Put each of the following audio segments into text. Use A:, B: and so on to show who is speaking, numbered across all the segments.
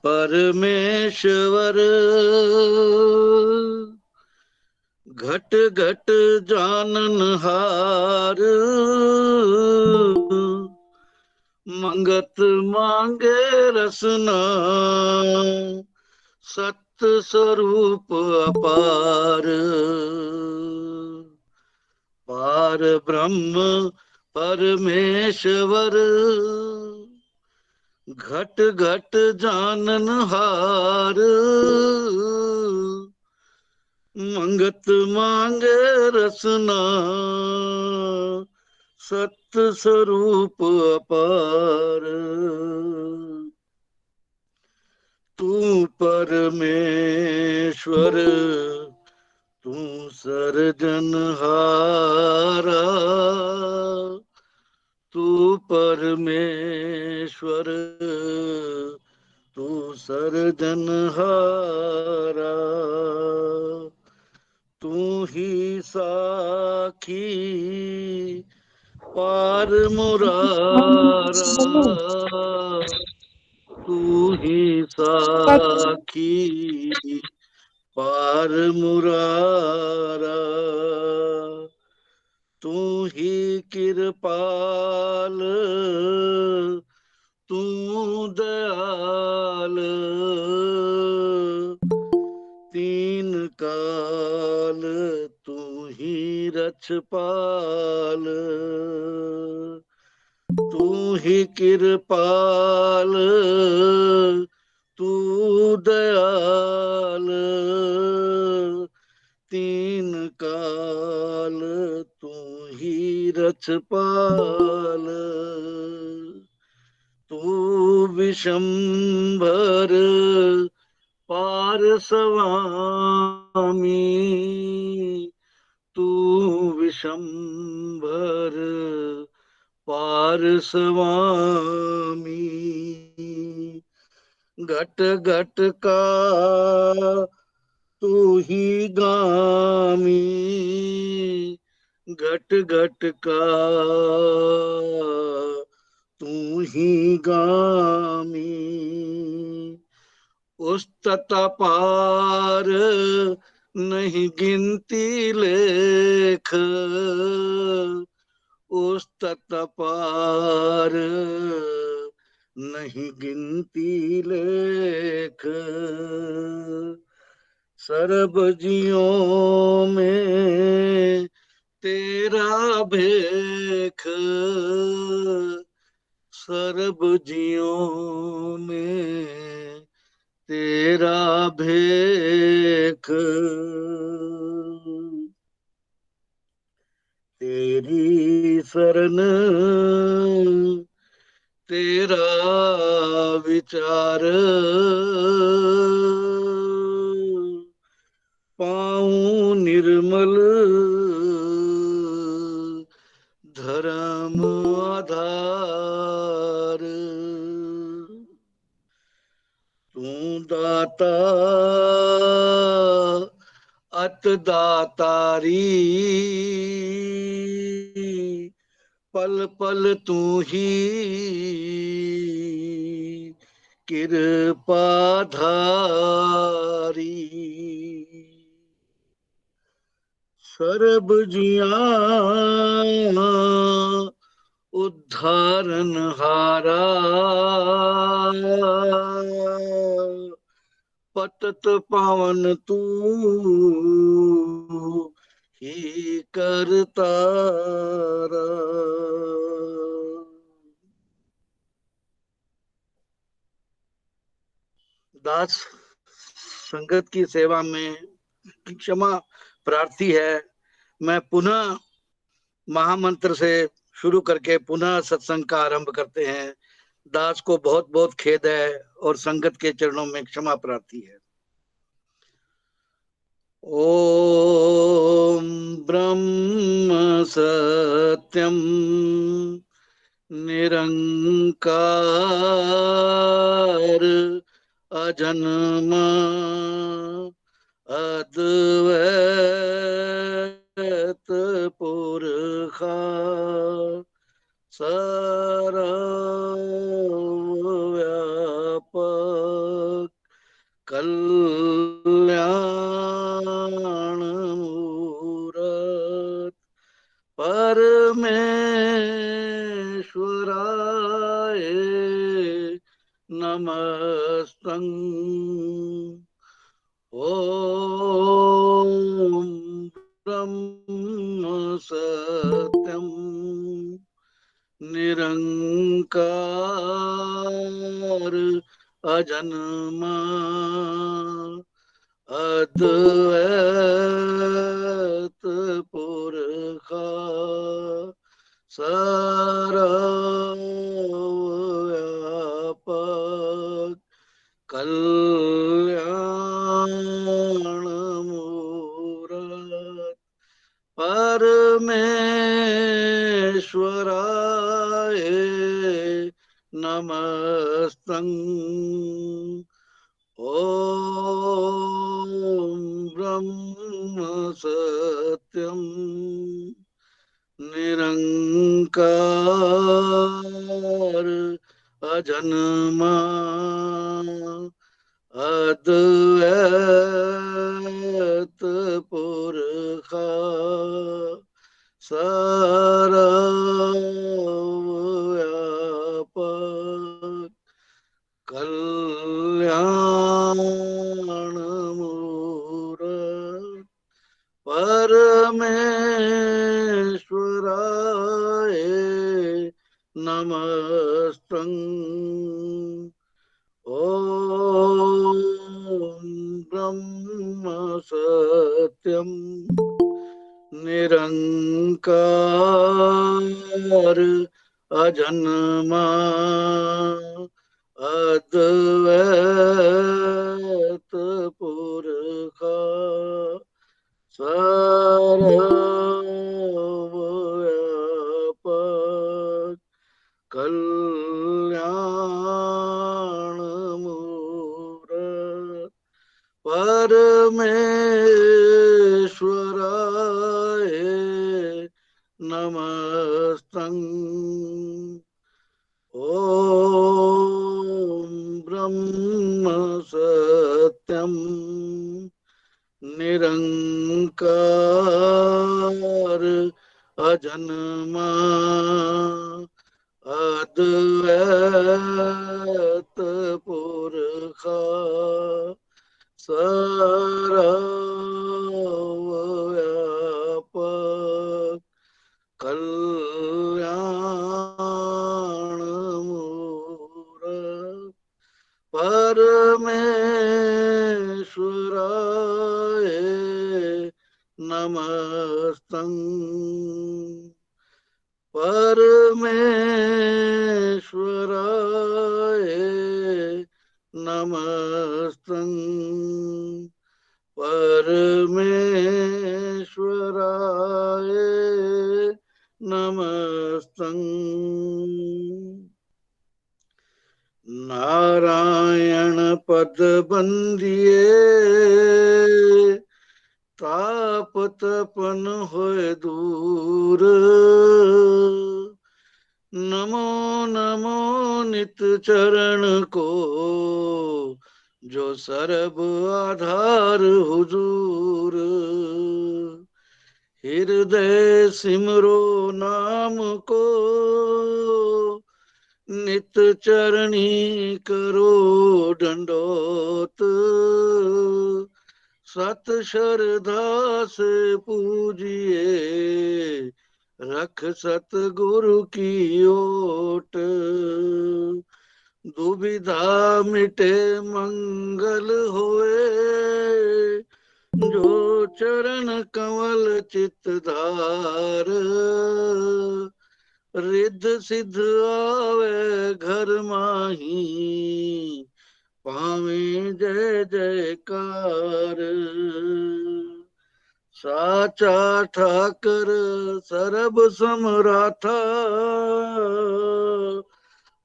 A: परमेश्वर घट घट जाननहार, मंगत मांगे रसना, सत्य स्वरूप अपार। पार ब्रह्म परमेश्वर घट घट जाननहार, मंगत मांगे रसना, सत्य स्वरूप अपार। तू परमेश्वर तू सर्जनहारा, तू परमेश्वर तू सर्जनहारा। तू ही साखी पार मुरारा, तू ही साखी पार मुरारा। तू ही कृपाल तू दयाल, तीन काल तू ही रछपाल। तू ही कृपाल तू दयाल, तीन काल तू ही रछपाल। तू विशंभर पार स्वामी, तू विशंभर पार स्वामी। घट घट का तू ही गामी, घट घट का तू ही गामी। उस्तत पार नहीं गिनती लेख, उस्तत पार नहीं गिनती लेख। सर्ब जियों में तेरा भेख, सर्ब जियों में तेरा भेख। तेरी शरण तेरा विचार, पाऊं निर्मल धर्म आधार। तू दाता अत दातारी, पल पल तू ही कृपाधारी। सर्ब जिया उद्धारन हारा, पतत पावन तू ही करतारा। दास संगत की सेवा में क्षमा प्रार्थी है। मैं पुनः महामंत्र से शुरू करके पुनः सत्संग का आरंभ करते हैं। दास को बहुत बहुत खेद है और संगत के चरणों में क्षमा प्रार्थी है। ओम ब्रह्म सत्यम निरंकार अजन्मा अद्वैत पुरखा सर्वव्यापक, नमस्तं। ॐ ब्रह्म सत्यं निरंकार अजन्मा अद्वैत पुरखा सर्वव्यापक कल्याणमूरत परमेश्वराय नमस्तं। ॐ ब्रह्म सत्यं निरंकार अजन्मा अद्वैत पुरखा सर्वव्यापक कल्याणमूरत परमेश्वराय नमस्तं। ॐ ब्रह्म सत्यं निरंकार अजन्मा अद्वैत पुरखा सर्वव्यापक कल्याणमूरत परमेश्वराय नमस्तं। ॐ ब्रह्म सत्यं निरंकार अजन्मा अद्वैत पुरखा सर्वव्यापक कल्याणमूरत परमेश्वराय नमस्तं। परमेश्वराय नमस्तं। परमेश्वराय नमस्तं। नारायण पद बंदिए ताप तपन होए दूर। नमो नमो नित चरण को जो सर्ब आधार हुजूर। हृदय सिमरो नाम को नित चरणी करो दंडोत। सत श्रद्धा से पूजिए रख सतगुरु की ओट। दुविधा मिटे मंगल होए जो चरण कमल चितधार। रिद्ध सिद्ध आवे घर माही पावे जय जयकार। साचा ठाकर सरब समराथा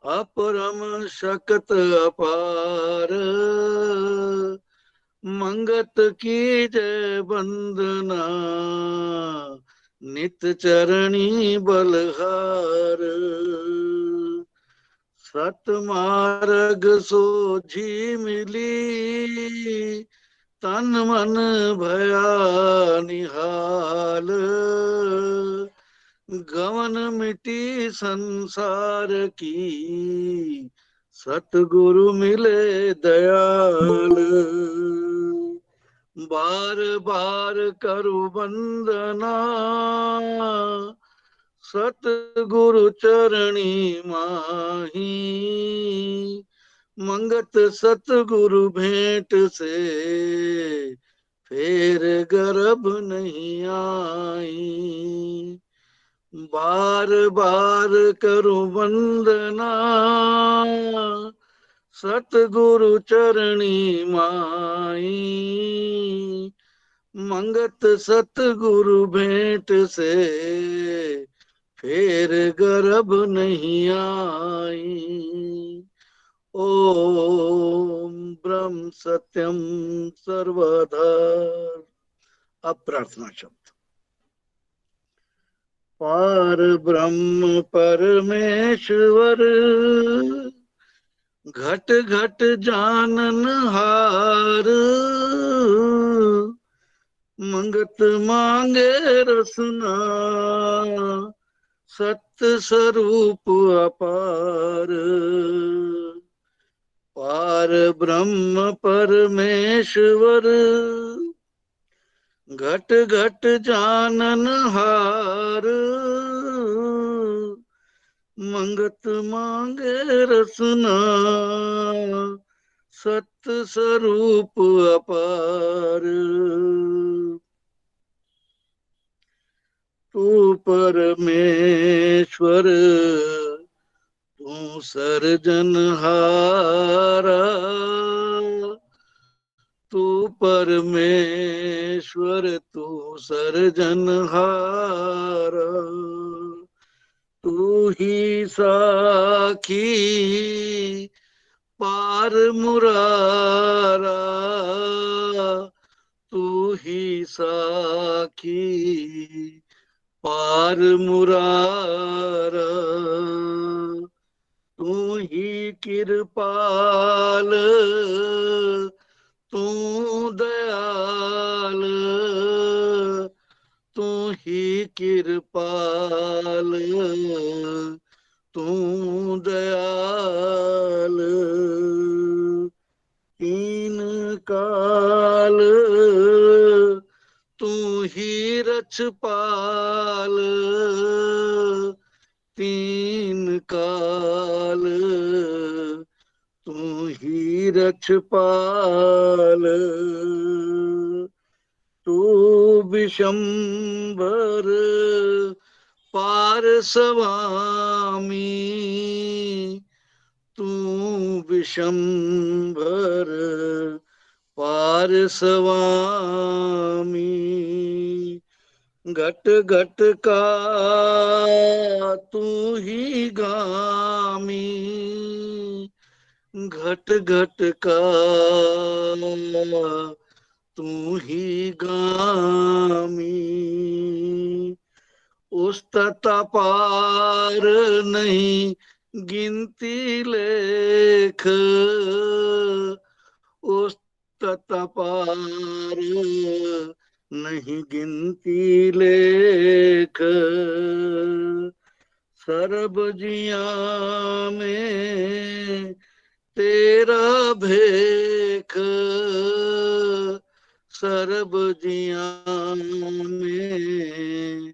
A: अपरम शक्त अपार। मंगत की जय वंदना नित चरणी बलहार। सत मार्ग सोझी मिली तन मन भया निहाल। गवन मिटी संसार की सतगुरु मिले दयाल, बार बार करु वंदना, सतगुरु चरणी माही, मंगत सतगुरु भेंट से, फेर गर्भ नहीं आई। बार बार करूं वंदना, सतगुरु चरणी माई, मंगत सतगुरु भेंट से, फेर गर्भ नहीं आई। ओम ब्रह्म सत्यम सर्वधा। अब प्रार्थना शब्द। पार ब्रह्म परमेश्वर, घट घट जानन हार, मंगत मांगे रसना, सत्य स्वरूप अपार। पार ब्रह्म परमेश्वर, घट घट जानन हार, मंगत मांगे रसना, सत्य स्वरूप अपार। तू परमेश्वर, तू सर्जनहारा, तू परमेश्वर, तू सर्जनहारा, तू ही साखी पार मुरारा, तू ही साखी पार मुरारा, तू ही कृपाल, तू दयाल, तू ही कृपाल, तू दयाल। तीन काल तू ही रछपाल, तीन काल तू ही रछपाल। तू विशंबर पार स्वामी, तू विशंबर पार स्वामी। घट घट का तू ही गामी, घट घट का तू ही गामी। उस तता पार नहीं गिनती लेख, उस तता पार नहीं गिनती लेख। सर्ब जिया में तेरा भेख, सर्ब जिया में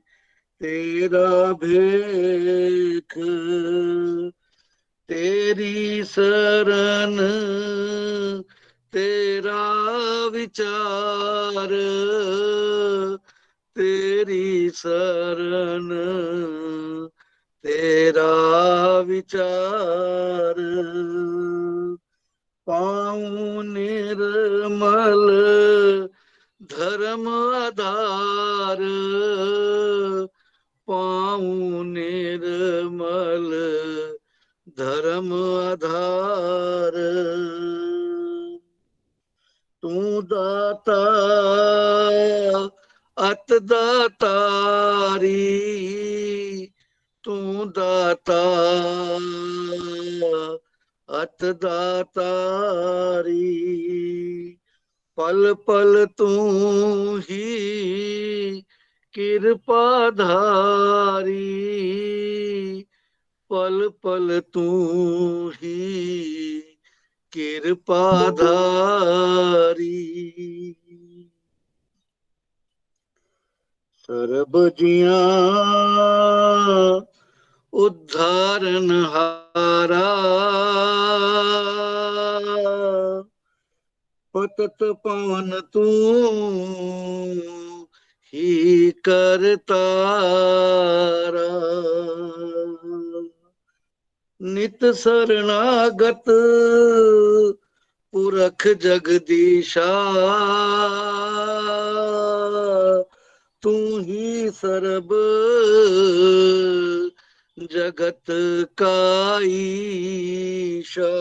A: तेरा भेख। तेरी शरण तेरा विचार, तेरी शरण तेरा विचार। पाऊं निर्मल धर्म आधार, पाऊं निर्मल धर्म आधार। तू दाता अत दातारी, तू दाता अत दातारी। पल पल तू ही कृपाधारी, पल पल तू ही कृपाधारी। सर्ब जिया उद्धारन हारा, पतत पावन तू ही करतारा। नित शरणागत पुरख जगदीशा, तू ही सरब जगत का ईशा।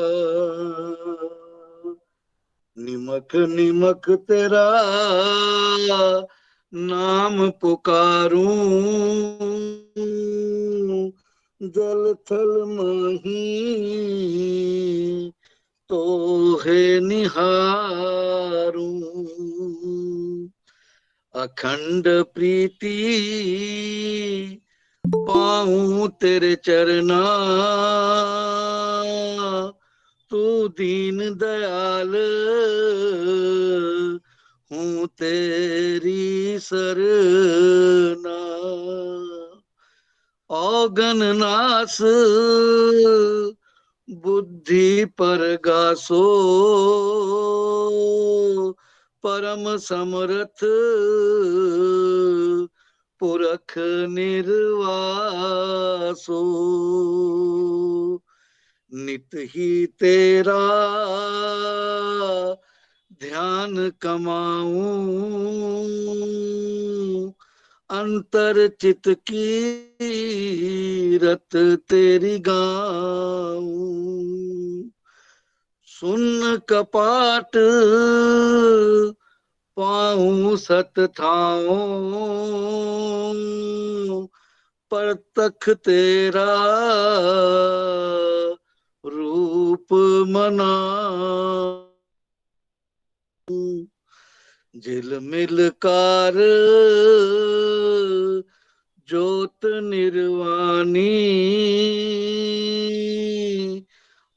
A: निमक निमक तेरा नाम पुकारूं, जल थल मही तो है निहारूं। अखंड प्रीति पाऊं तेरे चरना, तू दीन दयाल हूँ तेरी सरना। औगन नास बुद्धि परगासो, परम समरथ पुरख निर्वासो। नित ही तेरा ध्यान कमाऊं, अंतर चित की रत तेरी गाऊं। सुन कपाट पाऊं सत ठाऊं, पर तख तेरा रूप मनाऊं। झिलमिल कार ज्योत निर्वाणी,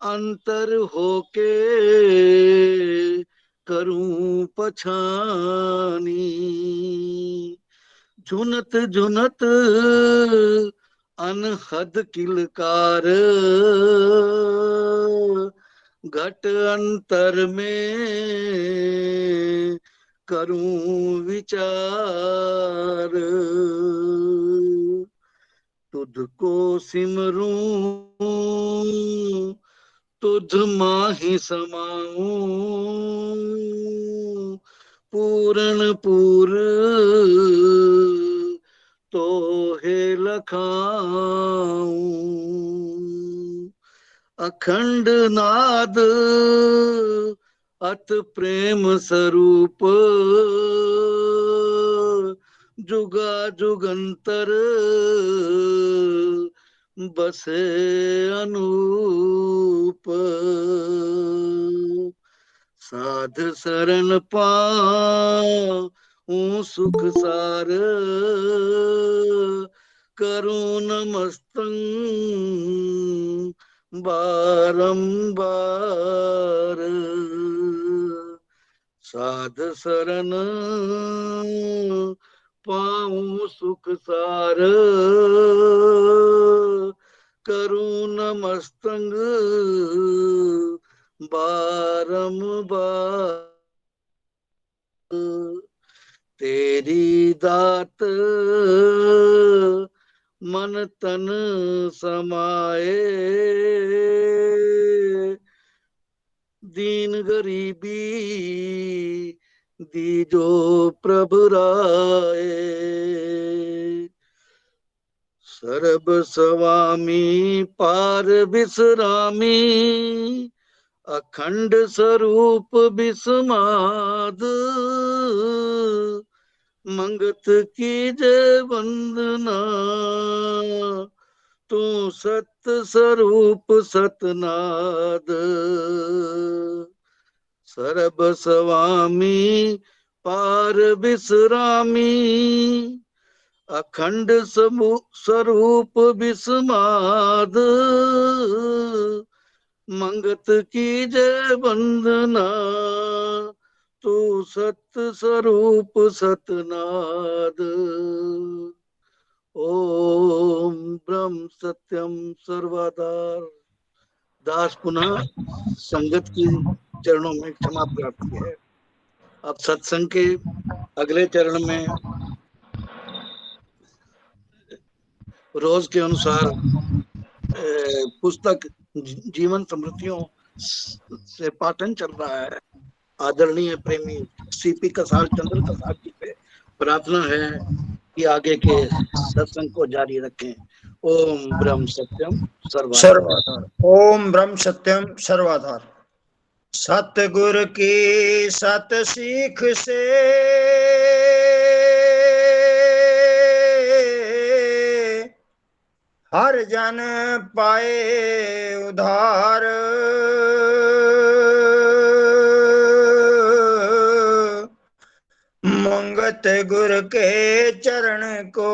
A: अंतर होके करूं पछानी। झुनत झुनत अनहद किलकार, घट अंतर में करूं विचार। तुझको सिमरूं तुझ माही समाऊं, पूरन पूर तो है लखाऊं। अखंड नाद अत प्रेम स्वरूप, जुगा जुगंतर बसे अनूप। साध शरण पाऊं सुख सार, करूं नमस्तं बारंबार। साध शरण पाऊं सुख सार, करूं नमस्तंग बारंबार। तेरी दात मन तन समाए, दीन गरीबी दीजो प्रभु राए। सर्ब स्वामी पार विश्रामी, अखंड स्वरूप विस्माद। मंगत की जय वंदना, तू सत स्वरूप सतनाद। सर्ब स्वामी पार विश्रामी, अखंड स्वरूप विस्माद, मंगत की जय वंदना, तू सत्य स्वरूप सतनाद। ओम ब्रह्म सत्यम सर्वाधार। दास पुनः संगत की चरणों में क्षमा प्रार्थी है। अब सत्संग के अगले चरण में रोज के अनुसार पुस्तक जीवन समृद्धियों से पाठन चल रहा है। आदरणीय प्रेमी सीपी कसाल चंद्र कसाल जी पे प्रार्थना है कि आगे के सत्संग को जारी रखें। ओम ब्रह्म सत्यम सर्वाधार।
B: ओम ब्रह्म सत्यम सर्वाधार। सतगुर की सत सीख से हर जन पाए उधार। मंगत गुर के चरण को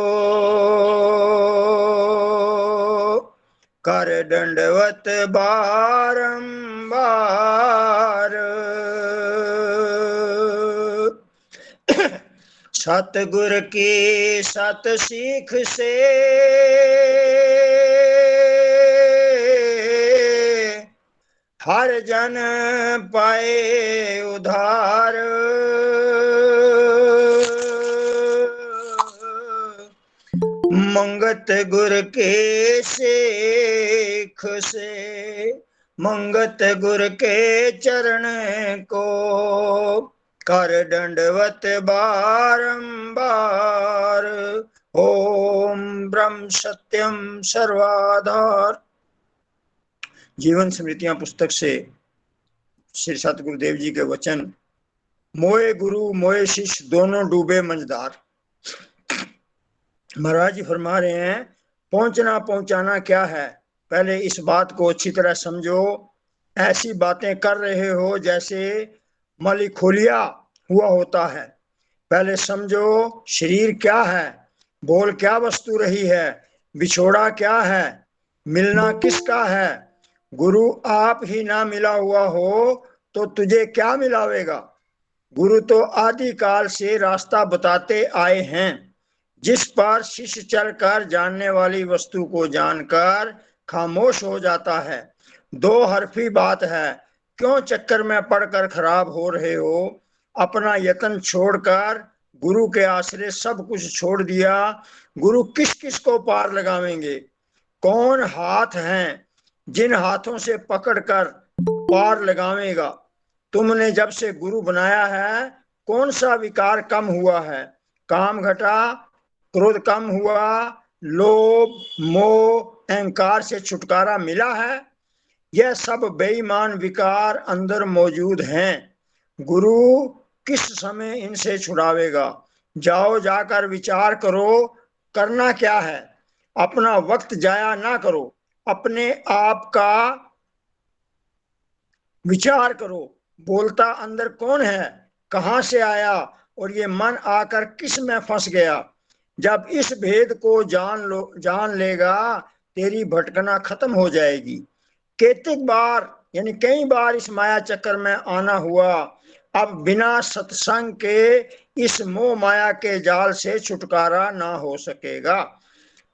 B: कर दंडवत बारंबार। सतगुर की सत सीख से हर जन पाए उधार। मंगत गुर के शेख से मंगत गुर के चरण को कर दंडवत बारंबार। ओम ब्रह्म सत्यम सर्वाधार। जीवन स्मृतियां पुस्तक से श्री सतगुरुदेव जी के वचन। मोए गुरु मोए शिष्य दोनों डूबे मंझधार। महाराज जी फरमा रहे हैं, पहुंचना पहुंचाना क्या है, पहले इस बात को अच्छी तरह समझो। ऐसी बातें कर रहे हो जैसे मलिखोलिया हुआ होता है। पहले समझो शरीर क्या है, बोल क्या वस्तु रही है, बिछोड़ा क्या है, मिलना किसका है। गुरु आप ही ना मिला हुआ हो तो तुझे क्या मिलावेगा। गुरु तो आदि काल से रास्ता बताते आए हैं, जिस पर शिष्य चलकर जानने वाली वस्तु को जानकर खामोश हो जाता है। दो हरफी बात है, क्यों चक्कर में पड़कर खराब हो रहे हो। अपना यत्न छोड़कर गुरु के आश्रय सब कुछ छोड़ दिया। गुरु किस किस को पार लगावेंगे। कौन हाथ हैं जिन हाथों से पकड़कर पार लगावेगा। तुमने जब से गुरु बनाया है कौन सा विकार कम हुआ है। काम घटा, क्रोध कम हुआ, लोभ मोह अहंकार से छुटकारा मिला है। यह सब बेईमान विकार अंदर मौजूद हैं। गुरु किस समय इनसे छुड़ावेगा। जाओ जाकर विचार करो, करना क्या है। अपना वक्त जाया ना करो, अपने आप का विचार करो। बोलता अंदर कौन है, कहां से आया और ये मन आकर किस में फंस गया। जब इस भेद को जान लेगा तेरी भटकना खत्म हो जाएगी। केतिक बार यानी कई बार इस माया चक्कर में आना हुआ। अब बिना सत्संग के इस मोह माया के जाल से छुटकारा ना हो सकेगा।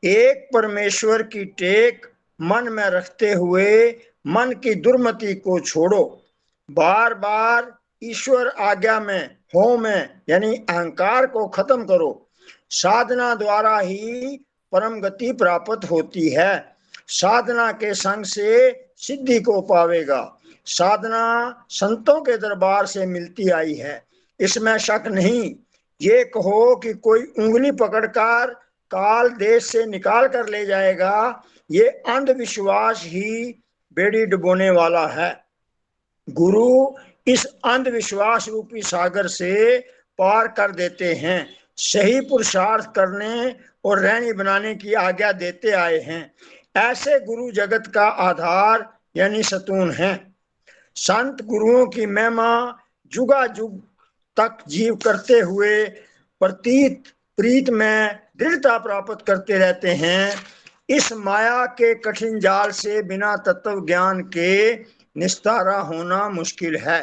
B: एक परमेश्वर की टेक मन में रखते हुए मन की दुर्मति को छोड़ो। बार बार ईश्वर आज्ञा में हो में यानी अहंकार को खत्म करो। साधना द्वारा ही परम गति प्राप्त होती है। साधना के संग से सिद्धि को पावेगा। साधना संतों के दरबार से मिलती आई है, इसमें शक नहीं। ये कहो कि कोई उंगली पकड़कर काल देश से निकाल कर ले जाएगा, ये अंधविश्वास ही बेड़ी डुबोने वाला है। गुरु इस अंधविश्वास रूपी सागर से पार कर देते हैं। सही पुरुषार्थ करने और रहनी बनाने की आज्ञा देते आए हैं। ऐसे गुरु जगत का आधार यानी सतून है। संत गुरुओं की महिमा जुगा जुग तक जीव करते हुए प्रतीत प्रीत में दृढ़ता प्राप्त करते रहते हैं। इस माया के कठिन जाल से बिना तत्व ज्ञान के निस्तारा होना मुश्किल है।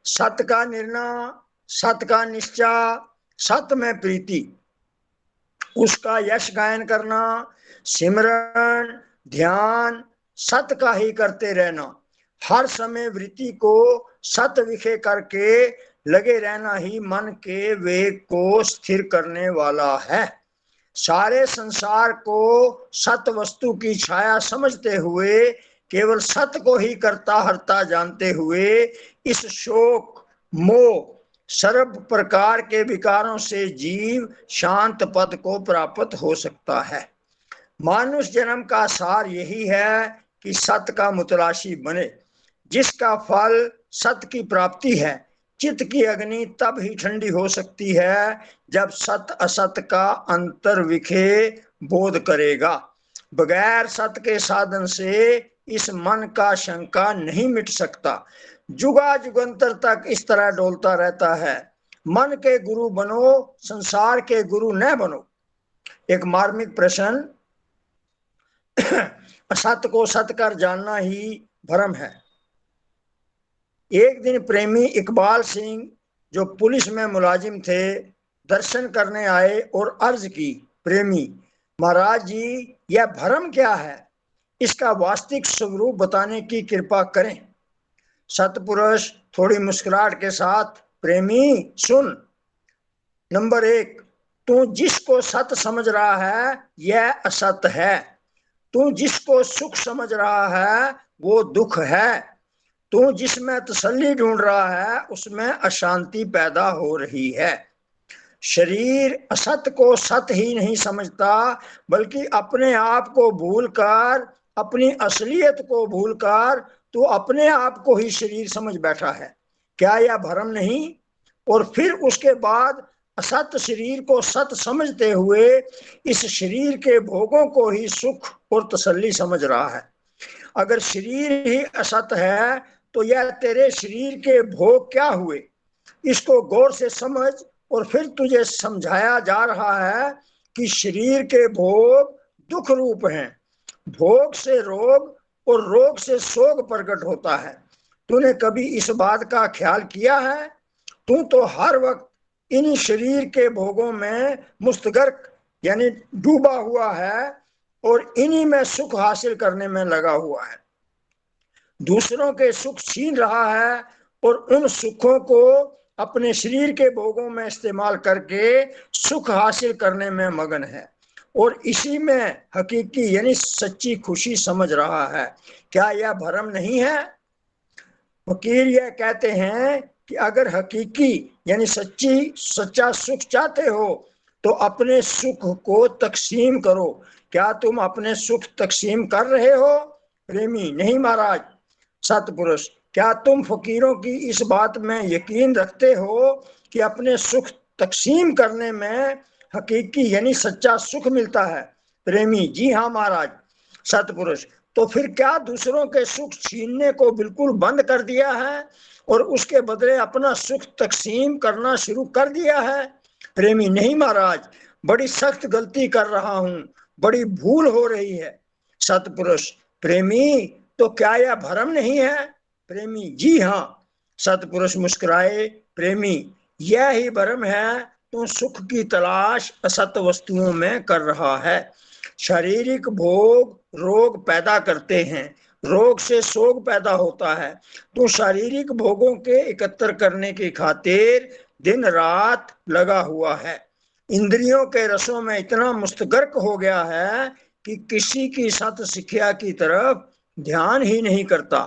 B: सत का निर्णय, सत का निश्चय, सत में प्रीति, उसका यश गायन करना, सिमरन, ध्यान सत का ही करते रहना, हर समय वृत्ति को सत विषय करके लगे रहना ही मन के वेग को स्थिर करने वाला है। सारे संसार को सत वस्तु की छाया समझते हुए, केवल सत को ही करता हरता जानते हुए, इस शोक मोह सर्व प्रकार के विकारों से जीव शांत पद को प्राप्त हो सकता है। मानुष जन्म का सार यही है कि सत का मुतलाशी बने, जिसका फल सत की प्राप्ति है। चित्त की अग्नि तब ही ठंडी हो सकती है जब सत असत का अंतर विखे बोध करेगा। बगैर सत के साधन से इस मन का शंका नहीं मिट सकता। जुगा जुगंतर तक इस तरह डोलता रहता है। मन के गुरु बनो, संसार के गुरु न बनो। एक मार्मिक प्रश्न, असत को सत कर जानना ही भ्रम है। एक दिन प्रेमी इकबाल सिंह, जो पुलिस में मुलाजिम थे, दर्शन करने आए और अर्ज की, प्रेमी महाराज जी, यह भ्रम क्या है, इसका वास्तविक स्वरूप बताने की कृपा करें। सतपुरुष थोड़ी मुस्कुराहट के साथ, प्रेमी सुन, नंबर 1, तू जिसको सत समझ रहा है यह असत है। तू जिसको सुख समझ रहा है वो दुख है। तू जिसमें तसल्ली ढूंढ रहा है उसमें अशांति पैदा हो रही है। शरीर असत को सत ही नहीं समझता, बल्कि अपने आप को भूलकर, अपनी असलियत को भूलकर तू अपने आप को ही शरीर समझ बैठा है। क्या यह भ्रम नहीं? और फिर उसके बाद असत शरीर को सत समझते हुए इस शरीर के भोगों को ही सुख और तसल्ली समझ रहा है। अगर शरीर ही असत है तो यह तेरे शरीर के भोग क्या हुए, इसको गौर से समझ। और फिर तुझे समझाया जा रहा है कि शरीर के भोग दुख रूप हैं। भोग से रोग और रोग से शोक प्रकट होता है। तूने कभी इस बात का ख्याल किया है? तू तो हर वक्त इन शरीर के भोगों में मुस्तगर्क यानी डूबा हुआ है और इन्हीं में सुख हासिल करने में लगा हुआ है। दूसरों के सुख छीन रहा है और उन सुखों को अपने शरीर के भोगों में इस्तेमाल करके सुख हासिल करने में मगन है और इसी में हकीकी यानी सच्ची खुशी समझ रहा है। क्या यह भ्रम नहीं है? फकीर यह कहते हैं कि अगर हकीकी यानी सच्चा सुख चाहते हो तो अपने सुख को तकसीम करो। क्या तुम अपने सुख तकसीम कर रहे हो? प्रेमी नहीं महाराज। सतपुरुष क्या तुम फकीरों की इस बात में यकीन रखते हो कि अपने सुख तकसीम करने में हकीकी यानी सच्चा सुख मिलता है? प्रेमी जी हाँ महाराज। सतपुरुष तो फिर क्या दूसरों के सुख छीनने को बिल्कुल बंद कर दिया है और उसके बदले अपना सुख तकसीम करना शुरू कर दिया है? प्रेमी नहीं महाराज, बड़ी सख्त गलती कर रहा हूं, बड़ी भूल हो रही है। सतपुरुष प्रेमी तो क्या यह भ्रम नहीं है? प्रेमी जी हाँ। सतपुरुष मुस्कुराए, प्रेमी यह ही भ्रम है। तू सुख की तलाश असत वस्तुओं में कर रहा है। शारीरिक भोग रोग पैदा करते हैं, रोग से शोक पैदा होता है। तो शारीरिक भोगों के एकत्र करने की खातिर दिन रात लगा हुआ है। इंद्रियों के रसों में इतना मुस्तगर्क हो गया है कि किसी की सत शिक्षा की तरफ ध्यान ही नहीं करता।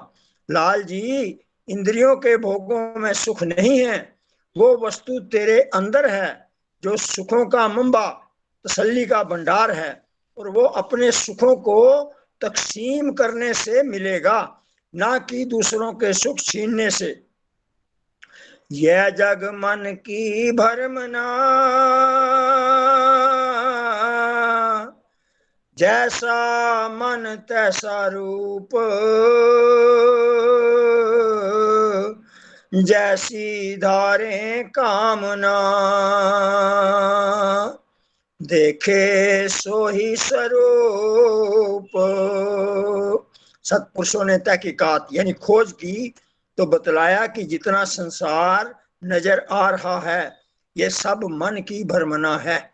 B: लाल जी, इंद्रियों के भोगों में सुख नहीं है, वो वस्तु तेरे अंदर है जो सुखों का मंबा, तसल्ली का भंडार है, और वो अपने सुखों को तकसीम करने से मिलेगा, ना कि दूसरों के सुख छीनने से। यह जग मन की भरमना, जैसा मन तैसा रूप, जैसी धारे कामना, देखे सो ही स्वरूप। सत्पुरुषों ने तहकीकात यानी खोज की तो बतलाया कि जितना संसार नजर आ रहा है ये सब मन की भ्रमणा है।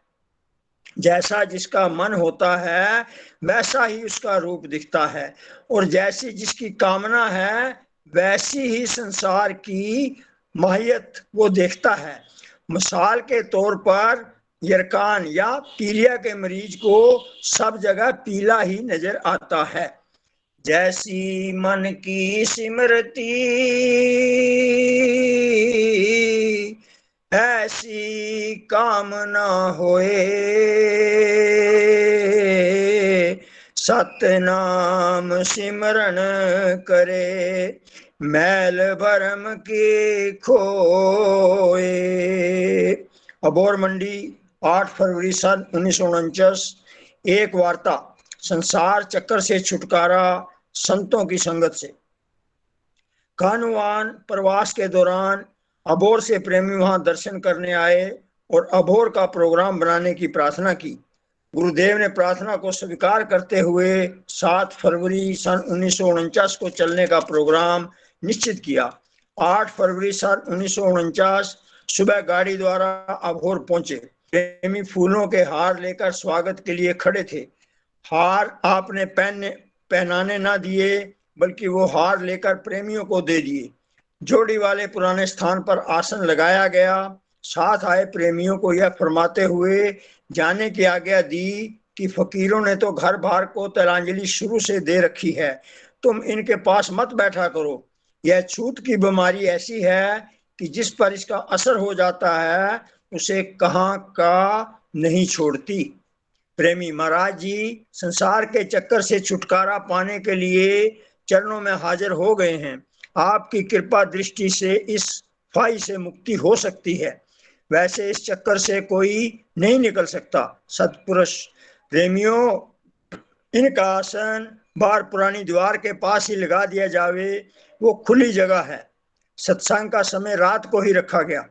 B: जैसा जिसका मन होता है वैसा ही उसका रूप दिखता है, और जैसी जिसकी कामना है वैसी ही संसार की माहियत वो देखता है। मिसाल के तौर पर यरकान या पीलिया के मरीज को सब जगह पीला ही नजर आता है। जैसी मन की सिमरती ऐसी कामना होए, सतनाम सिमरन करे मैल भरम की खोए। अबोर मंडी 8 फरवरी सन 1949। एक वार्ता, संसार चक्कर से छुटकारा संतों की संगत से। कानवान प्रवास के दौरान अबोर से प्रेमी वहां दर्शन करने आए और अबोर का प्रोग्राम बनाने की प्रार्थना की। गुरुदेव ने प्रार्थना को स्वीकार करते हुए 7 फरवरी सन 1949 को चलने का प्रोग्राम निश्चित किया। 8 फरवरी सन 1949 सुबह गाड़ी द्वारा अबोर पहुंचे। प्रेमी फूलों के हार लेकर स्वागत के लिए खड़े थे। हार आपने पहनाने ना दिए, बल्कि वो हार लेकर प्रेमियों को दे दिए। जोड़ी वाले पुराने स्थान पर आसन लगाया गया। साथ आए प्रेमियों को यह फरमाते हुए जाने की आज्ञा दी कि फकीरों ने तो घर बार को तिलांजलि शुरू से दे रखी है, तुम इनके पास मत बैठा करो। यह छूत की बीमारी ऐसी है कि जिस पर इसका असर हो जाता है उसे कहाँ का नहीं छोड़ती। प्रेमी महाराज जी संसार के चक्कर से छुटकारा पाने के लिए चरणों में हाजिर हो गए हैं। आपकी कृपा दृष्टि से इस फाई से मुक्ति हो सकती है, वैसे इस चक्कर से कोई नहीं निकल सकता। सत्पुरुष प्रेमियों, इनका आसन बार पुरानी दीवार के पास ही लगा दिया जावे, वो खुली जगह है। सत्संग का समय रात को ही रखा गया।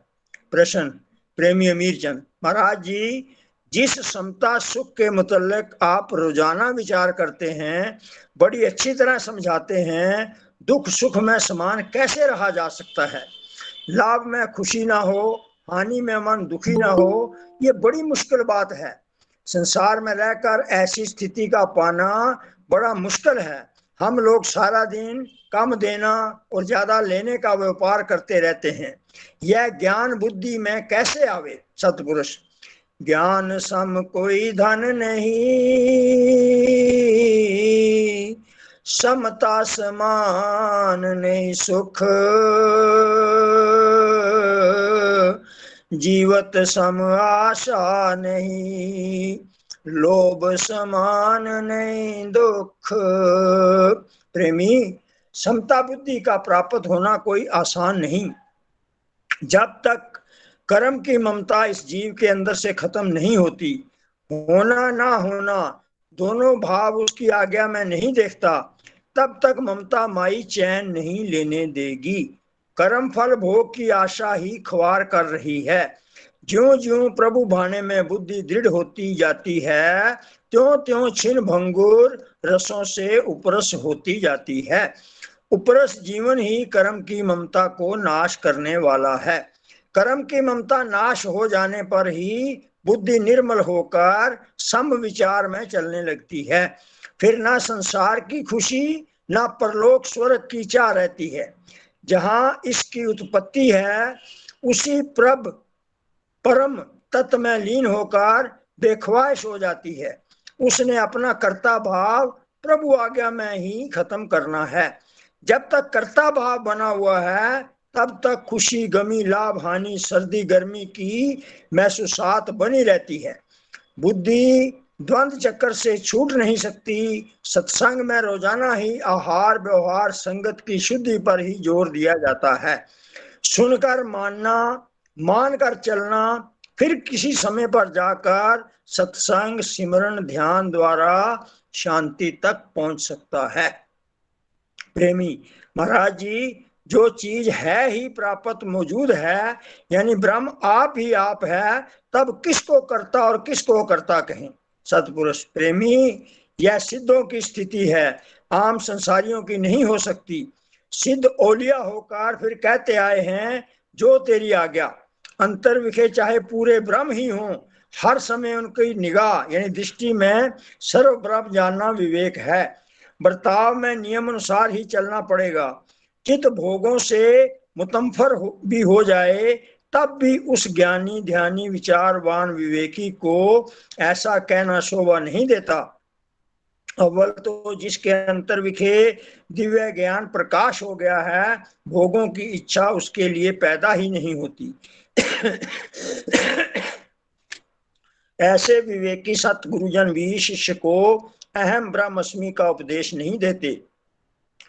B: प्रश्न, प्रेमी अमीरचंद, महाराज जी जिस समता सुख के मुतल्लिक आप रोजाना विचार करते हैं बड़ी अच्छी तरह समझाते हैं, दुख सुख में समान कैसे रहा जा सकता है? लाभ में खुशी ना हो, हानि में मन दुखी ना हो, ये बड़ी मुश्किल बात है। संसार में रहकर ऐसी स्थिति का पाना बड़ा मुश्किल है। हम लोग सारा दिन कम देना और ज्यादा लेने का व्यापार करते रहते हैं। यह ज्ञान बुद्धि में कैसे आवे? सतपुरुष, ज्ञान सम कोई धन नहीं, समता समान नहीं सुख, जीवत सम आशा नहीं, लोभ समान नहीं दुख। प्रेमी, समता बुद्धि का प्राप्त होना कोई आसान नहीं। जब तक कर्म की ममता इस जीव के अंदर से खत्म नहीं होती, होना ना होना दोनों भाव उसकी आज्ञा में नहीं देखता, तब तक ममता माई चैन नहीं लेने देगी। कर्म फल भोग की आशा ही ख्वार कर रही है। ज्यों ज्यों प्रभु भाने में बुद्धि दृढ़ होती जाती है, त्यों त्यों छिन्न भंगुर रसों से उपरस होती जाती है। उपरस जीवन ही कर्म की ममता को नाश करने वाला है। कर्म की ममता नाश हो जाने पर ही बुद्धि निर्मल होकर सम विचार में चलने लगती है। फिर ना संसार की खुशी ना परलोक स्वर्ग की चाह रहती है। जहां इसकी उत्पत्ति है उसी परम तत्व में लीन होकर बेख्वाहिश हो जाती है। उसने अपना कर्ता भाव प्रभु आज्ञा में ही खत्म करना है। जब तक कर्ता भाव बना हुआ है तब तक खुशी गमी लाभ हानि सर्दी गर्मी की महसूसात बनी रहती है। बुद्धि द्वंद्व चक्कर से छूट नहीं सकती। सत्संग में रोजाना ही आहार व्यवहार संगत की शुद्धि पर ही जोर दिया जाता है। सुनकर मानना, मानकर चलना, फिर किसी समय पर जाकर सत्संग सिमरन ध्यान द्वारा शांति तक पहुंच सकता है। प्रेमी महाराज जी जो चीज है ही प्राप्त मौजूद है, यानी ब्रह्म आप ही आप है, तब किसको करता और किसको करता कहें। सतपुरुष प्रेमी, यह सिद्धों की स्थिति है, आम संसारियों की नहीं हो सकती। सिद्ध ओलिया होकर फिर कहते आए हैं, जो तेरी आज्ञा। अंतर विखे चाहे पूरे ब्रह्म ही हों, हर समय उनकी निगाह यानी दृष्टि में सर्व ब्रह्म जानना विवेक है। बर्ताव में नियम अनुसार ही चलना पड़ेगा। चित्त भोगों से मुतंफर भी हो जाए, तब भी उस ज्ञानी ध्यानी विचारवान विवेकी को ऐसा कहना शोभा नहीं देता। अव्वल तो जिसके अंतर विखे दिव्य ज्ञान प्रकाश हो गया है, भोगों की इच्छा उसके लिए पैदा ही नहीं होती। ऐसे विवेकी सतगुरुजन भी शिष्य को अहम ब्रह्मस्मि का उपदेश नहीं देते।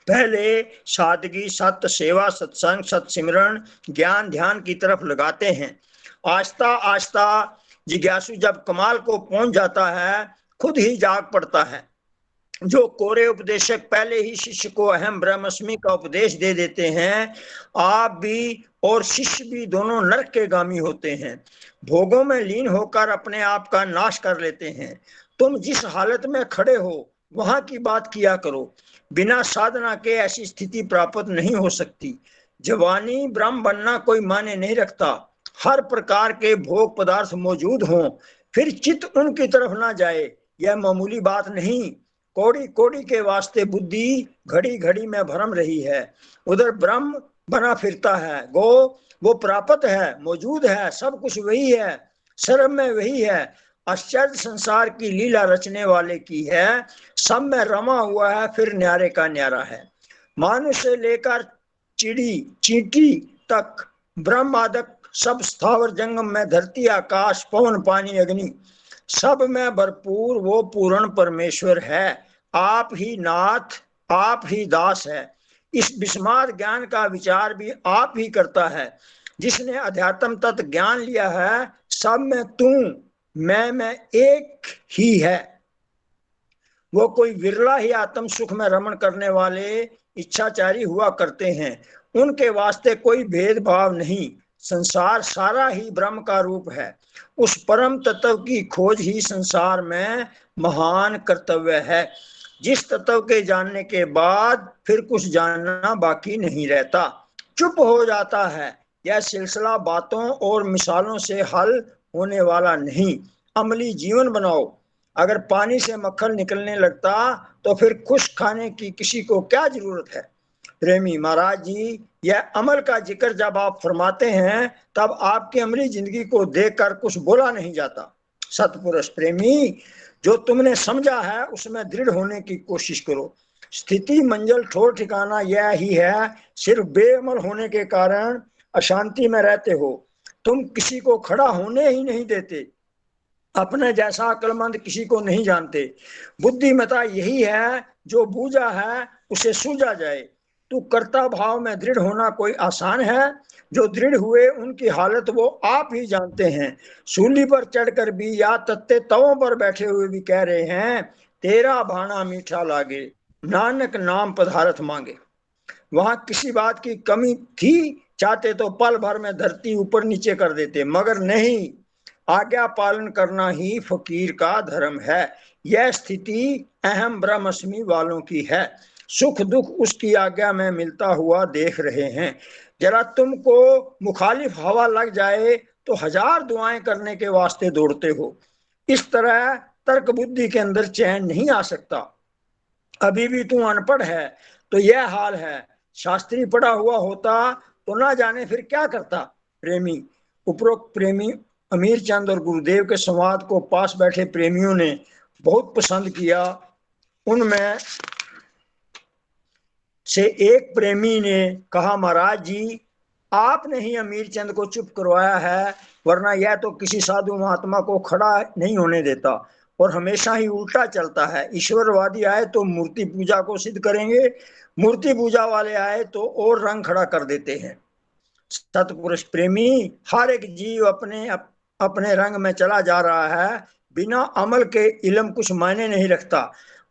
B: पहले सादगी, सत्य, सेवा, सत्संग, सत्सिमरण, ज्ञान, ध्यान की तरफ लगाते हैं। आस्ता आस्ता जिज्ञासु जब कमाल को पहुंच जाता है, खुद ही जाग पड़ता है। जो कोरे उपदेशक पहले ही शिष्य को अहम ब्रह्मस्मि का उपदेश दे देते हैं, आप भी और शिष्य भी दोनों नरक के गामी होते हैं, भोगों में लीन होकर अपने आप का नाश कर लेते हैं। तुम जिस हालत में खड़े हो वहां की बात किया करो। बिना साधना के ऐसी स्थिति प्राप्त नहीं हो सकती। जवानी ब्रह्म बनना कोई माने नहीं रखता। हर प्रकार के भोग पदार्थ मौजूद हों, फिर चित्त उनकी तरफ ना जाए, यह मामूली बात नहीं। कौड़ी कौड़ी के वास्ते बुद्धि घड़ी घड़ी में भरम रही है। उधर ब्रह्म बना फिरता है, गो वो प्राप्त है, मौजूद है, सब कुछ वही है, सर्व में वही है। आश्चर्य संसार की लीला रचने वाले की है, सब में रमा हुआ है, फिर न्यारे का न्यारा है। मानुष से लेकर चिड़ी चींटी तक ब्रह्मादक सब स्थावर जंगम में, धरती आकाश पवन पानी अग्नि, सब में भरपूर वो पूर्ण परमेश्वर है। आप ही नाथ, आप ही दास है। इस विस्माद ज्ञान का विचार भी आप ही करता है। जिसने अध्यात्म तत्व ज्ञान लिया है, सब में तू मैं में एक ही है। वो कोई विरला ही आत्म सुख में रमण करने वाले इच्छाचारी हुआ करते हैं। उनके वास्ते कोई भेदभाव नहीं। संसार सारा ही ब्रह्म का रूप है। उस परम तत्व की खोज ही संसार में महान कर्तव्य है। जिस तत्व के जानने के बाद फिर कुछ जानना बाकी नहीं रहता, चुप हो जाता है। यह सिलसिला बातों और मिसालों से हल होने वाला नहीं। अमली जीवन बनाओ। अगर पानी से मक्खन निकलने लगता तो फिर खुश खाने की किसी को क्या जरूरत है। प्रेमी महाराज जी, यह अमल का जिक्र जब आप फरमाते हैं, तब आपकी अमली जिंदगी को देखकर कुछ बोला नहीं जाता। सतपुरुष प्रेमी, जो तुमने समझा है उसमें दृढ़ होने की कोशिश करो। स्थिति मंजिल ठोर ठिकाना यह ही है, सिर्फ बेअमल होने के कारण अशांति में रहते हो। तुम किसी को खड़ा होने ही नहीं देते, अपने जैसा अक्लमंद किसी को नहीं जानते। बुद्धिमता यही है, जो बूझा है उसे सूझा जाए। तू कर्ता भाव में दृढ़ होना कोई आसान है? जो दृढ़ हुए उनकी हालत वो आप ही जानते हैं। सूली पर चढ़कर भी या तत्ते तवों पर बैठे हुए भी कह रहे हैं, तेरा भाना मीठा लागे, नानक नाम पधारत मांगे। वहां किसी बात की कमी थी, चाहते तो पल भर में धरती ऊपर नीचे कर देते, मगर नहीं। आज्ञा पालन करना ही फकीर का धर्म है। यह स्थिति अहम ब्रह्मस्मि वालों की है। सुख दुख उसकी आज्ञा में मिलता हुआ देख रहे हैं। जरा तुमको मुखालिफ हवा लग जाए तो हजार दुआएं करने के वास्ते दौड़ते हो। इस तरह तर्क बुद्धि के अंदर चैन नहीं आ सकता। अभी भी तू अनपढ़ है तो यह हाल है। शास्त्री पढ़ा हुआ होता तो ना जाने फिर क्या करता। प्रेमी, उपरोक्त प्रेमी अमीर चंद और गुरुदेव के संवाद को पास बैठे प्रेमियों ने बहुत पसंद किया। उनमें से एक प्रेमी ने कहा, महाराज जी, आपने ही अमीर चंद को चुप करवाया है, वरना यह तो किसी साधु महात्मा को खड़ा नहीं होने देता और हमेशा ही उल्टा चलता है। ईश्वरवादी आए तो मूर्ति पूजा को सिद्ध करेंगे, मूर्ति पूजा वाले आए तो और रंग खड़ा कर देते हैं। सतपुरुष प्रेमी, हर एक जीव अपने रंग में चला जा रहा है। बिना अमल के इल्म कुछ मायने नहीं रखता।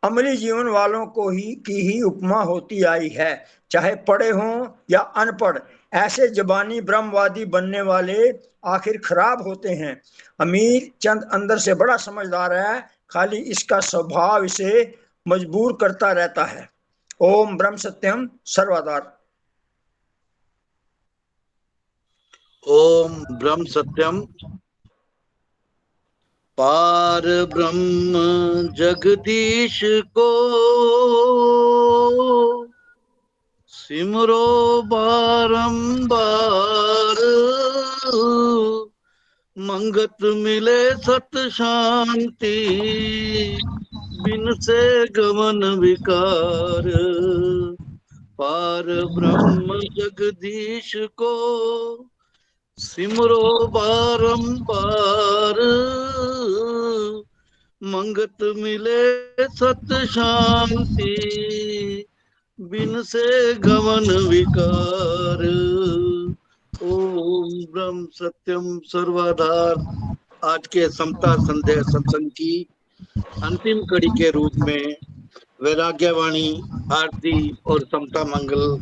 B: अमली जीवन वालों को ही उपमा होती आई है, चाहे पढ़े हों या अनपढ़। ऐसे जबानी ब्रह्मवादी बनने वाले आखिर खराब होते हैं। अमीर चंद अंदर से बड़ा समझदार है, खाली इसका स्वभाव इसे मजबूर करता रहता है। ओम ब्रह्म सत्यम सर्वदार।
A: ओम ब्रह्म सत्यम। पार ब्रह्म जगदीश को सिमरो बारंबार, मंगत मिले सत शांति, बिन से गमन विकार। पार ब्रह्म जगदीश को सिमरो बारंबार, मंगत मिले सत शांति, बिन से गमन विकार। ओम ब्रह्म सत्यम सर्वाधार। आज के समता संध्या सत्संग की अंतिम कड़ी के रूप में वैराग्यवाणी, आरती और समता मंगल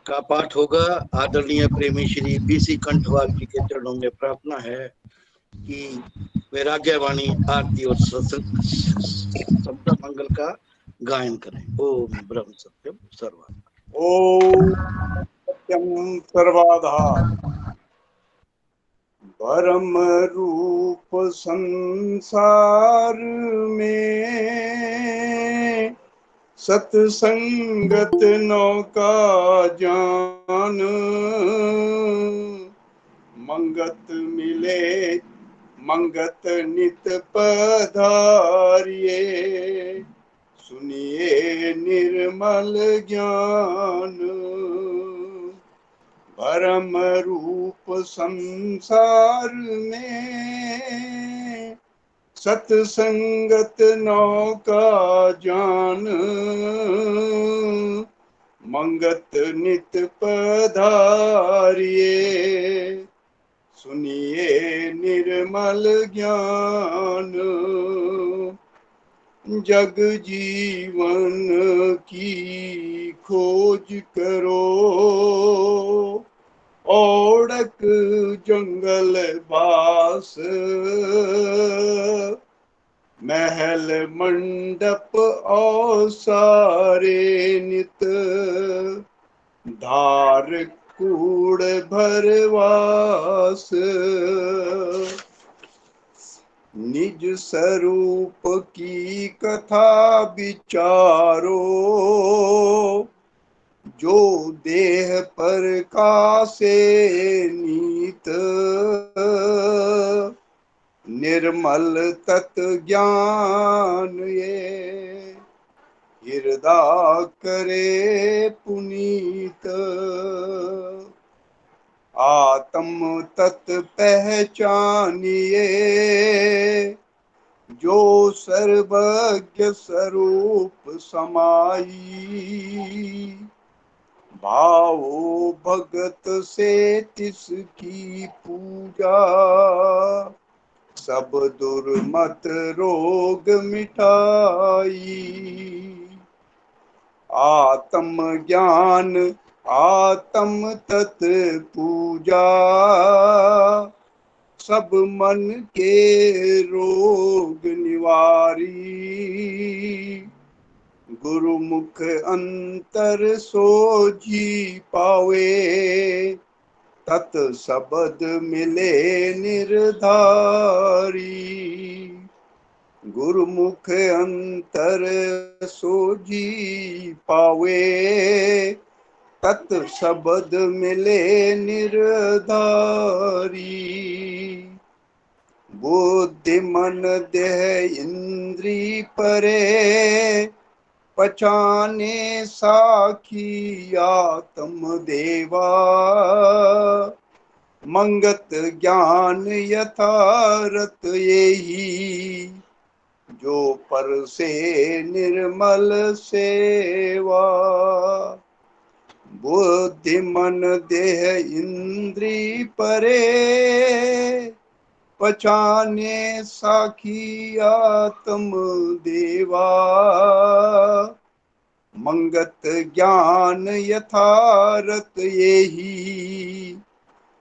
A: का पाठ होगा। आदरणीय प्रेमी श्री बीसी कंठवाल जी के चरणों में प्रार्थना है कि वैराग्यवाणी, आरती और समता मंगल का गायन करें। ओम ब्रह्म सत्यम सर्वाधार।
C: ओम सत्यम सर्वाधार। परम रूप संसार में, सत्संगत नौका जान, मंगत मिले मंगत नित पधारिये, सुनिए निर्मल ज्ञान। परम रूप संसार में, सत्संगत नौका जान, मंगत नित पधारिये, सुनिए निर्मल ज्ञान। जग जीवन की खोज करो, ओढ़क जंगल बास, महल मंडप और सारे नित, धार कूड़ भरवास। निज स्वरूप की कथा विचारो, जो देह पर कासे नीत, निर्मल तत् ज्ञान ये, हृदय करे पुनीत। आत्म तत् पहचानिए, जो सर्वज्ञ स्वरूप समाई, भावो भगत से तिसकी पूजा, सब दुर्मत रोग मिटाई। आत्म ज्ञान आत्म तत् पूजा, सब मन के रोग निवारी, गुरुमुख अंतर सोझी पावे, तत् शब्द मिले निर्धारी। गुरुमुख अंतर सोझी पावे, तत् शब्द मिले निर्धारी। बुद्धि मन देह इंद्री परे, पहचाने साखी आत्म देवा, मंगत ज्ञान यथारथ यही, जो पर से निर्मल सेवा। बुद्धि मन देह इंद्री परे, पहचाने साखी आत्म देवा। मंगत ज्ञान यथारत यही,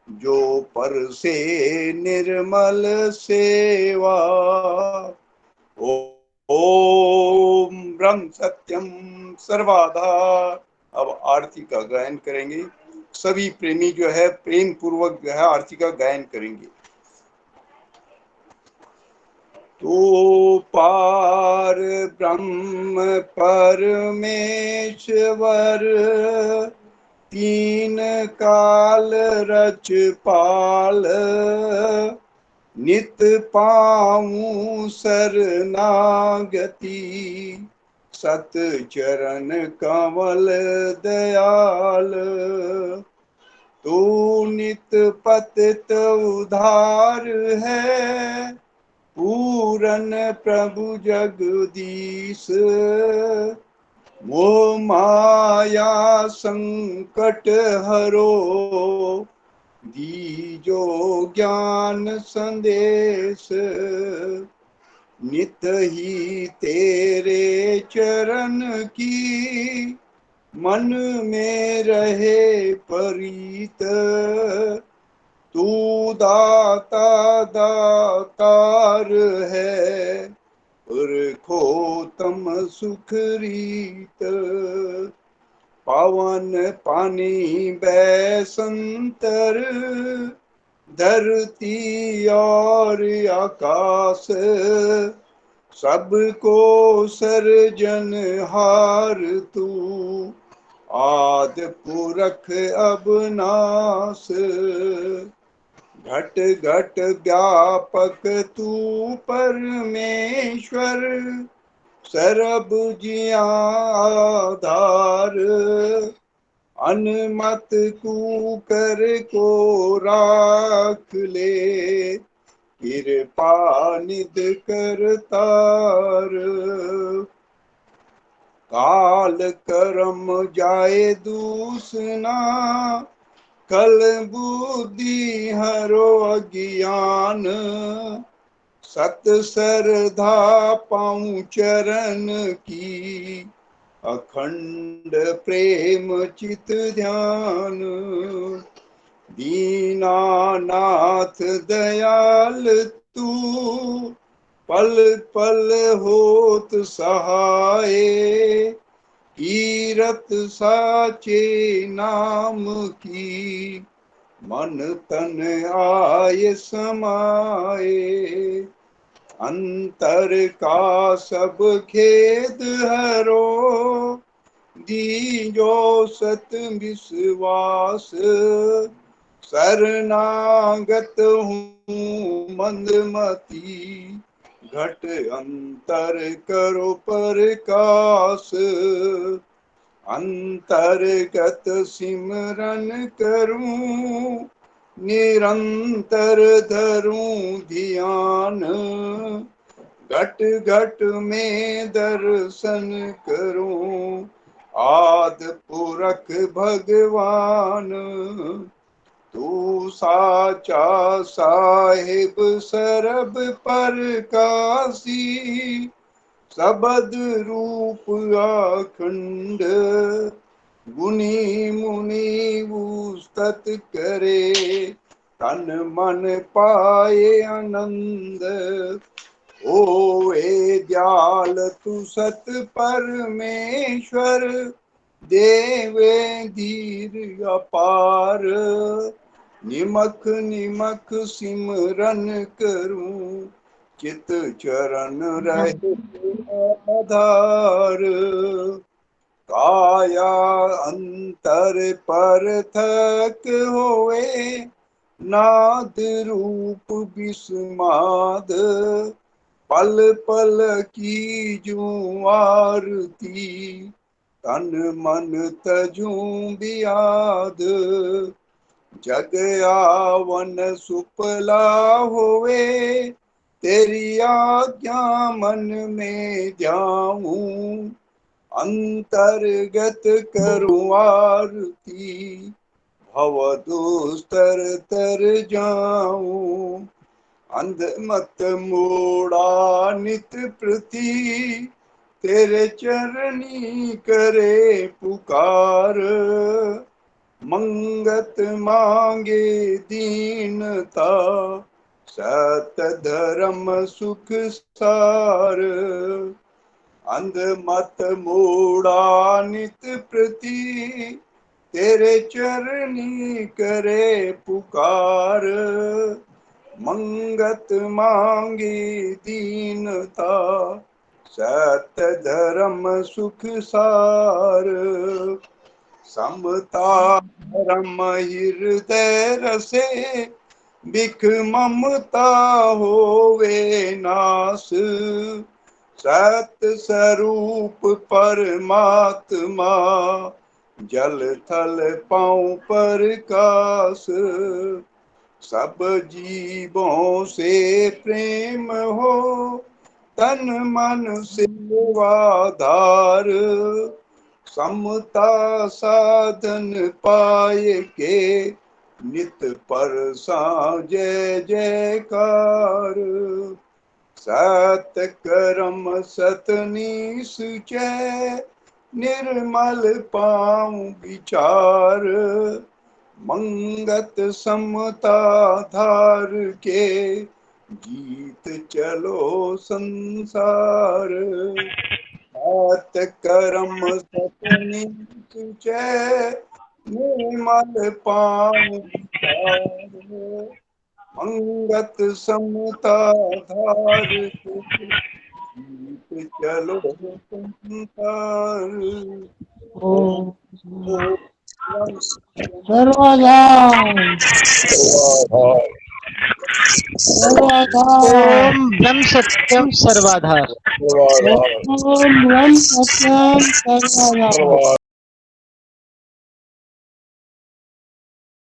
C: जो पर से निर्मल सेवा। ओम ब्रह्म सत्यम सर्वाधा। अब आरती का गायन करेंगे। सभी प्रेमी जो है प्रेम पूर्वक जो है आरती का गायन करेंगे। तो पार ब्रह्म परमेश्वर, तीन काल रच पाल। नित पाऊं शरणागति, सत चरण कमल दयाल। तू नित पतित उधार है, पूरन प्रभु जगदीश। मोह माया संकट हरो, दीजो ज्ञान संदेश। नित ही तेरे चरण की, मन में रहे प्रीत। तू दाता दातार है, पुरखो तम सुख रीत। पावन पानी बैसंतर, धरती और आकाश। सबको सर्जनहार तू, आदि पुरख अबनाश। घट घट व्यापक तू परमेश्वर, सर्ब जिया आधार। अनमत तू कर को राख ले, कृपा निध करतार। काल कर्म जाए दूसना, कल बुद्धि हरो अज्ञान। सत श्रद्धा पाऊं चरण की, अखंड प्रेम चित ध्यान। दीनानाथ दयाल तू, पल पल होत सहाय। कीरत साचे नाम की, मन तन आय समाए। अंतर का सब खेद हरो, दीजो सत विश्वास। शरणागत हूँ मंदमती, घट अंतर करो प्रकाश। अंतर्गत सिमरन करूं, निरंतर धरूं ध्यान। घट घट में दर्शन करूं, आद पुरख भगवान। तू साचा साहिब सरब परकासी, सबद रूप अखंड। गुनी मुनि उस्तत करे, तन मन पाए आनंद। ओए दयाल तू सत परमेश्वर, देवे धीर अपार। निमख निमख सिमरन करूं, चित चरण रहे आधार। काया अंतर परथक होए, नाद रूप विस्माद। पल पल की जूं आरती, तन मन तजूं बियाद। जग आवन सुपला होवे, तेरी आज्ञा मन में ध्याऊं। अंतर्गत करूं आरती, भव दुस्तर तर जाऊं। अंध मत मोड़ा नित प्रति, तेरे चरणी करे पुकार। मंगत मांगे दीनता, सत धर्म सुख सार। अंध मत मोड़ा नित प्रति, तेरे चरणी करे पुकार। मंगत मांगी दीनता, सत्य धर्म सुख सार। समता धर्म हृदय रसे, बिख ममता होवे नाश। सत्य स्वरूप परमात्मा, जल थल पाऊं प्रकाश। सब जीवों से प्रेम हो, तन मन सेवाधार। समता साधन पाए के, नित पर जय जयकार। सत कर्म सतनी सुचय, निर्मल पाऊं विचार। मंगत समता धार के, जीत चलो संसार। सत कर्म सतनी सुचय, निर्मल पाऊं विचार। मंगत समता धार के, जीत चलो संसार।
D: ओम सर्वदा सर्वदा
E: ओम ब्रह्म सत्यम सर्वाधार।
D: ओम ब्रह्म सत्यम सर्वदा।